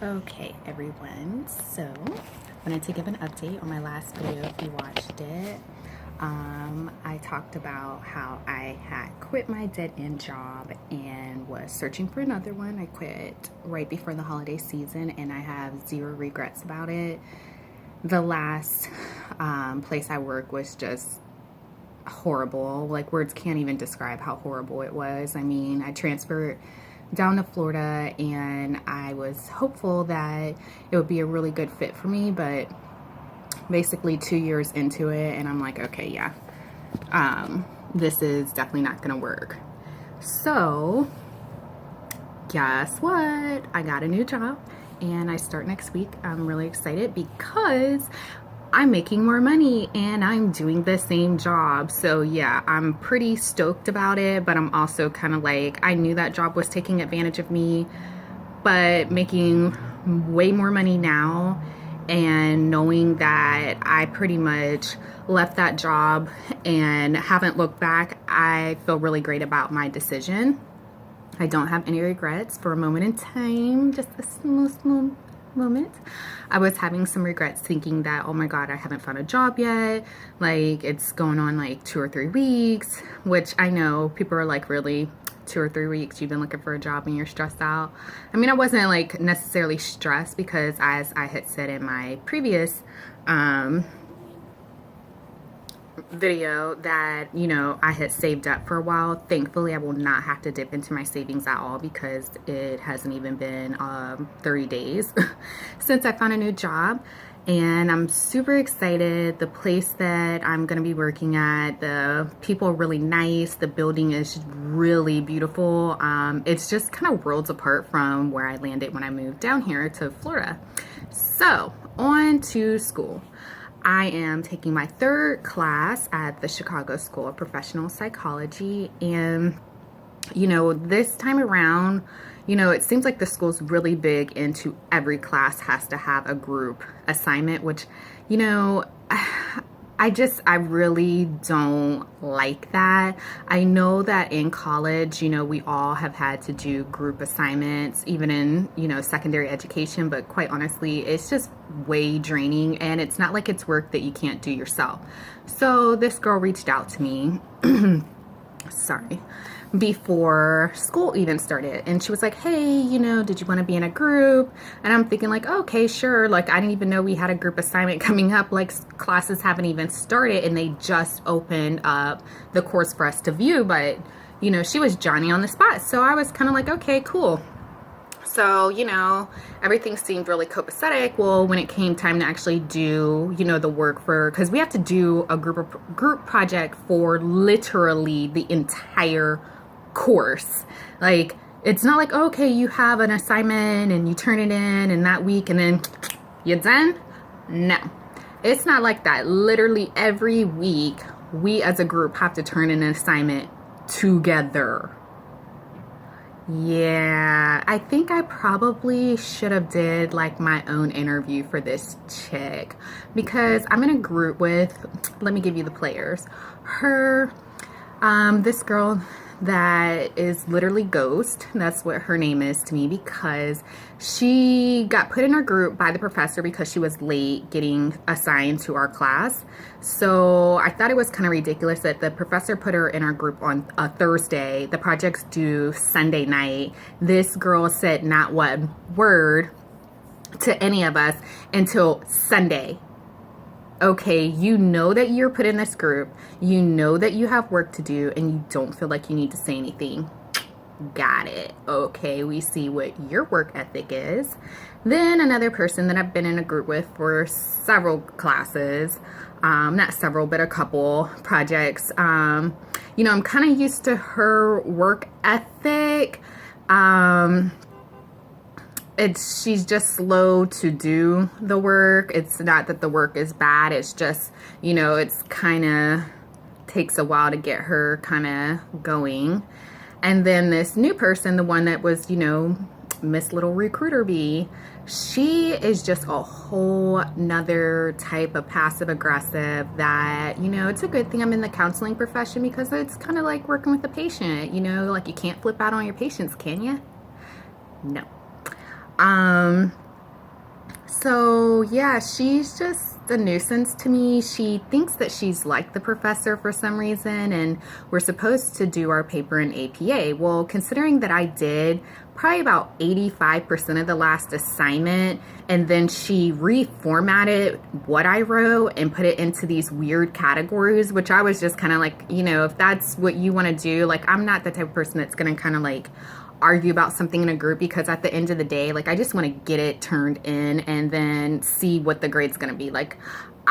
Okay, everyone, so I wanted to give an update on my last video if you watched it. I talked about how I had quit my dead-end job and was searching for another one. I quit right before the holiday season and I have zero regrets about it. The last place I worked was just horrible. Like, words can't even describe how horrible it was. I mean, I transferred down to Florida and I was hopeful that it would be a really good fit for me, but basically 2 years into it and I'm like, okay, yeah, this is definitely not gonna work. So guess what? I got a new job and I start next week. I'm really excited because I'm making more money and I'm doing the same job. So yeah, I'm pretty stoked about it, but I'm also kind of like, I knew that job was taking advantage of me, but making way more money now and knowing that I pretty much left that job and haven't looked back, I feel really great about my decision. I don't have any regrets for a moment in time, just a small moment. I was having some regrets thinking that, oh my God, I haven't found a job yet. Like, it's going on like 2 or 3 weeks, which I know people are like, really? 2 or 3 weeks you've been looking for a job and you're stressed out? I mean, I wasn't like necessarily stressed because, as I had said in my previous video, that, you know, I had saved up for a while. Thankfully, I will not have to dip into my savings at all because it hasn't even been 30 days since I found a new job. And I'm super excited. The place that I'm going to be working at, the people are really nice. The building is really beautiful. It's just kind of worlds apart from where I landed when I moved down here to Florida. So on to school. I am taking my 3rd class at the Chicago School of Professional Psychology, and you know, this time around, you know, it seems like the school's really big into every class has to have a group assignment, which, you know, I really don't like that. I know that in college, you know, we all have had to do group assignments, even in, you know, secondary education, but quite honestly, it's just way draining and it's not like it's work that you can't do yourself. So this girl reached out to me, sorry, before school even started, and she was like, hey, you know, did you want to be in a group? And I'm thinking like, okay, sure. Like, I didn't even know we had a group assignment coming up. Like, classes haven't even started and they just opened up the course for us to view, but you know, she was Johnny on the spot, so I was kind of like, okay, cool. So, you know, everything seemed really copacetic. Well, when it came time to actually do, you know, the work for, because we have to do a group project for literally the entire course. Like, it's not like, okay, you have an assignment and you turn it in that week and then you're done. No, it's not like that. Literally every week we as a group have to turn in an assignment together. Yeah, I think I probably should have did like my own interview for this chick, because I'm in a group with, let me give you the players. Her, this girl that is literally Ghost. That's what her name is to me, because she got put in our group by the professor because she was late getting assigned to our class. So I thought it was kind of ridiculous that the professor put her in our group on a Thursday. The project's due Sunday night. This girl said not one word to any of us until Sunday. Okay, you know that you're put in this group, you know that you have work to do, and you don't feel like you need to say anything. Got it. Okay, we see what your work ethic is. Then another person that I've been in a group with for several classes, not several, but a couple projects. You know, I'm kind of used to her work ethic. She's just slow to do the work. It's not that the work is bad. It's just, you know, it's kind of takes a while to get her kind of going. And then this new person, the one that was, you know, Miss Little Recruiter Bee, she is just a whole nother type of passive aggressive that, you know, it's a good thing I'm in the counseling profession, because it's kind of like working with a patient, you know, like you can't flip out on your patients, can you? No. So, yeah, she's just a nuisance to me. She thinks that she's like the professor for some reason, and we're supposed to do our paper in APA. Well, considering that I did probably about 85% of the last assignment, and then she reformatted what I wrote and put it into these weird categories, which I was just kind of like, if that's what you want to do, like, I'm not the type of person that's going to kind of like argue about something in a group, because at the end of the day, like, I just want to get it turned in and then see what the grade's going to be. Like,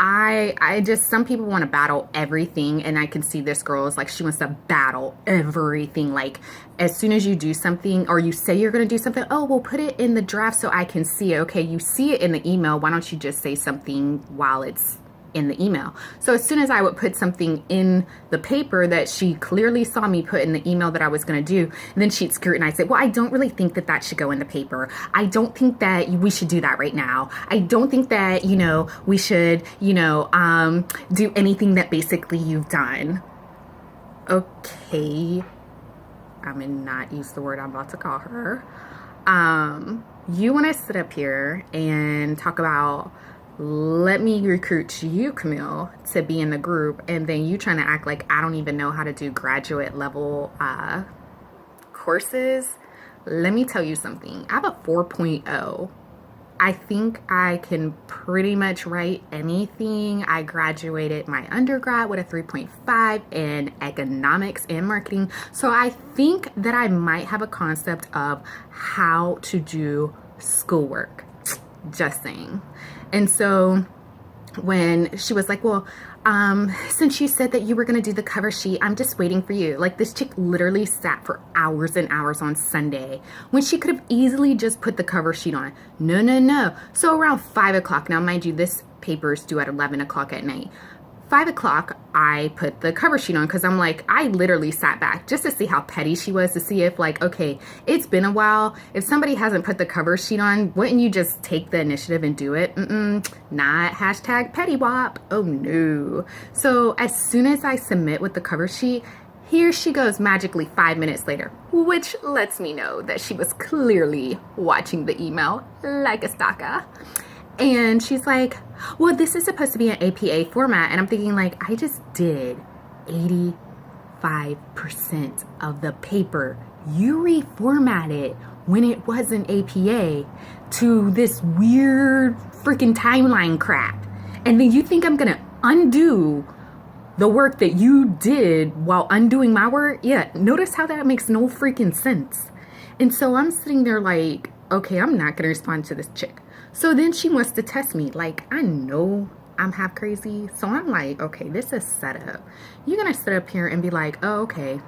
I just, some people want to battle everything, and I can see this girl is like, she wants to battle everything. Like, as soon as you do something or you say you're going to do something, oh, we'll put it in the draft so I can see it. Okay, you see it in the email, why don't you just say something while it's in the email? So as soon as I would put something in the paper that she clearly saw me put in the email that I was going to do, and then she'd scrutinize it. Well, I don't really think that that should go in the paper. I don't think that we should do that right now. I don't think that, we should, do anything that basically you've done. Okay. I'm going to not use the word I'm about to call her. You want to sit up here and talk about, let me recruit you, Camille, to be in the group, and then you trying to act like I don't even know how to do graduate level courses. Let me tell you something. I have a 4.0. I think I can pretty much write anything. I graduated my undergrad with a 3.5 in economics and marketing. So I think that I might have a concept of how to do schoolwork. Just saying. And so when she was like, well, since you said that you were going to do the cover sheet, I'm just waiting for you. Like, this chick literally sat for hours and hours on Sunday when she could have easily just put the cover sheet on. No. So around 5 o'clock, now mind you, this paper is due at 11 o'clock at night. 5 o'clock, I put the cover sheet on, because I'm like, I literally sat back just to see how petty she was, to see if, like, okay, it's been a while. If somebody hasn't put the cover sheet on, wouldn't you just take the initiative and do it? Not hashtag petty wop. Oh no. So as soon as I submit with the cover sheet, here she goes magically 5 minutes later, which lets me know that she was clearly watching the email like a stalker. And she's like, well, this is supposed to be an APA format. And I'm thinking, like, I just did 85% of the paper. You reformatted when it wasn't APA to this weird freaking timeline crap. And then you think I'm going to undo the work that you did while undoing my work? Yeah, notice how that makes no freaking sense. And so I'm sitting there like, okay, I'm not going to respond to this chick. So then she wants to test me. Like, I know I'm half crazy. So I'm like, okay, this is setup. You're going to sit up here and be like, oh, okay,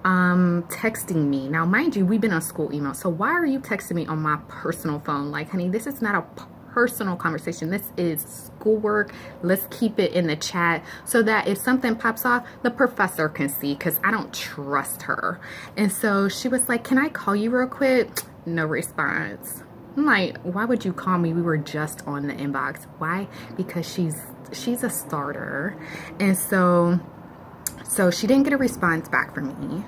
texting me. Now, mind you, we've been on school email. So why are you texting me on my personal phone? Like, honey, this is not a personal conversation. This is schoolwork. Let's keep it in the chat so that if something pops off, the professor can see, because I don't trust her. And so she was like, can I call you real quick? No response. I'm like, why would you call me? We were just on the inbox. Why? Because she's a starter. And so she didn't get a response back from me.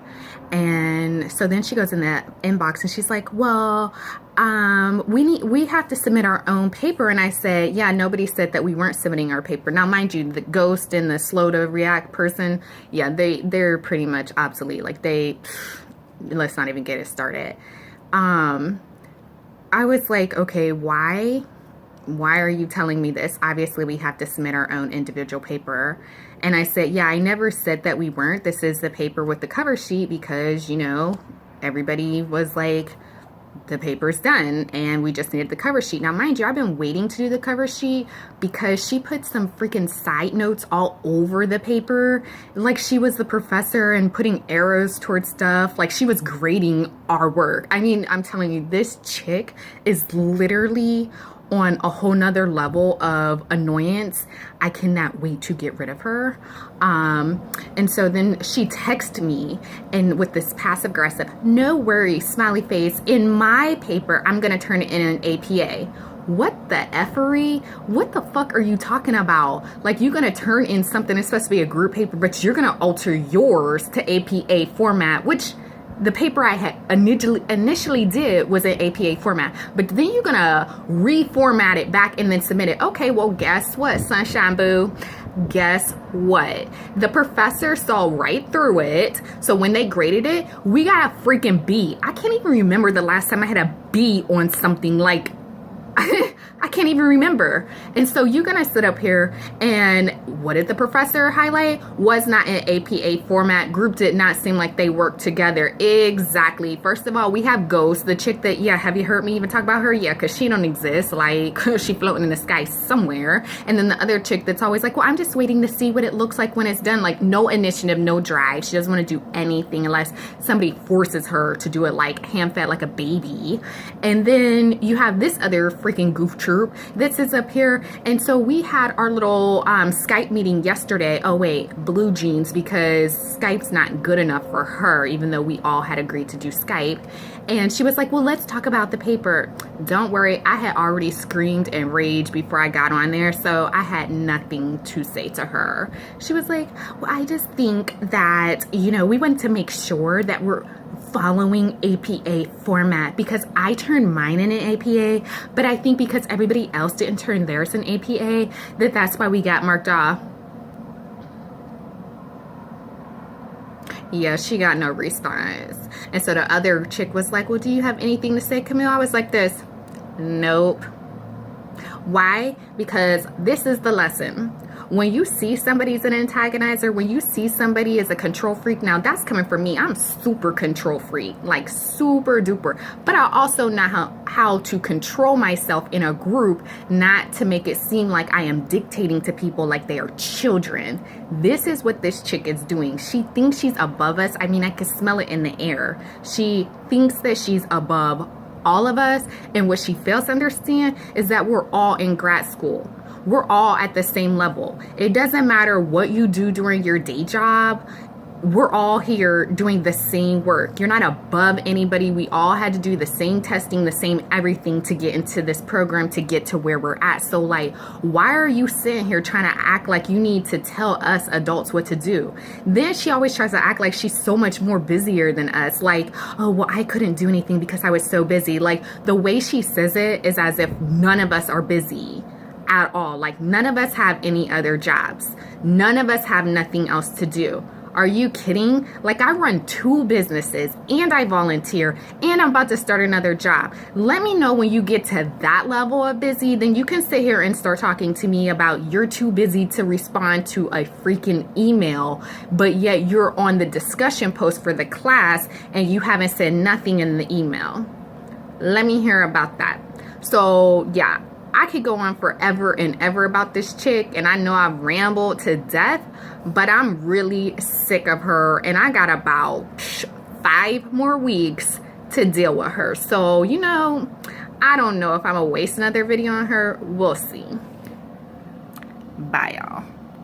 And so then she goes in the inbox and she's like, well, we have to submit our own paper. And I said, yeah, nobody said that we weren't submitting our paper. Now, mind you, the ghost and the slow to react person, yeah, they're pretty much obsolete. Like, let's not even get it started. I was like, okay, why are you telling me this? Obviously, we have to submit our own individual paper. And I said, yeah, I never said that we weren't. This is the paper with the cover sheet because, everybody was like, the paper's done and we just needed the cover sheet. Now, mind you, I've been waiting to do the cover sheet because she put some freaking side notes all over the paper. Like she was the professor and putting arrows towards stuff. Like she was grading our work. I mean, I'm telling you, this chick is literally on a whole nother level of annoyance. I cannot wait to get rid of her. And so then she texted me and with this passive aggressive, no worries, smiley face, in my paper, I'm going to turn it in an APA. What the effery? What the fuck are you talking about? Like, you're going to turn in something that's supposed to be a group paper, but you're going to alter yours to APA format, which the paper I had initially did was in APA format, but then you're gonna reformat it back and then submit it. Okay, well, guess what, Sunshine Boo? Guess what? The professor saw right through it. So when they graded it, we got a freaking B. I can't even remember the last time I had a B on something. Like, I can't even remember. And so you're gonna sit up here and what did the professor highlight? Was not in APA format. Group did not seem like they worked together. Exactly. First of all, we have Ghost, the chick that, yeah, have you heard me even talk about her? Yeah, because she don't exist. Like, she floating in the sky somewhere. And then the other chick that's always like, well, I'm just waiting to see what it looks like when it's done. Like, no initiative, no drive. She doesn't want to do anything unless somebody forces her to do it, like hand-fed like a baby. And then you have this other freaking goof troop that sits up here. And so we had our little Skype meeting yesterday. Oh wait, Blue Jeans, because Skype's not good enough for her, even though we all had agreed to do Skype. And she was like, well, let's talk about the paper. Don't worry, I had already screamed and raged before I got on there, so I had nothing to say to her. She was like, well, I just think that, you know, we want to make sure that we're following APA format, because I turned mine in an APA, but I think because everybody else didn't turn theirs in APA, that's why we got marked off. Yeah, she got no response. And so the other chick was like, well, do you have anything to say, Camille? I was like this, nope. Why? Because this is the lesson. When you see somebody's an antagonizer, when you see somebody is a control freak, now that's coming from me. I'm super control freak, like super duper. But I also know how to control myself in a group, not to make it seem like I am dictating to people like they are children. This is what this chick is doing. She thinks she's above us. I mean, I can smell it in the air. She thinks that she's above all of us. And what she fails to understand is that we're all in grad school. We're all at the same level. It doesn't matter what you do during your day job. We're all here doing the same work. You're not above anybody. We all had to do the same testing, the same everything to get into this program, to get to where we're at. So like, why are you sitting here trying to act like you need to tell us adults what to do? Then she always tries to act like she's so much more busier than us. Like, oh, well, I couldn't do anything because I was so busy. Like, the way she says it is as if none of us are busy at all. Like, none of us have any other jobs. None of us have nothing else to do. Are you kidding? Like, I run 2 businesses and I volunteer and I'm about to start another job. Let me know when you get to that level of busy, then you can sit here and start talking to me about you're too busy to respond to a freaking email, but yet you're on the discussion post for the class and you haven't said nothing in the email. Let me hear about that. So yeah, I could go on forever and ever about this chick, and I know I've rambled to death, but I'm really sick of her, and I got about 5 more weeks to deal with her. So, you know, I don't know if I'm gonna waste another video on her. We'll see. Bye, y'all.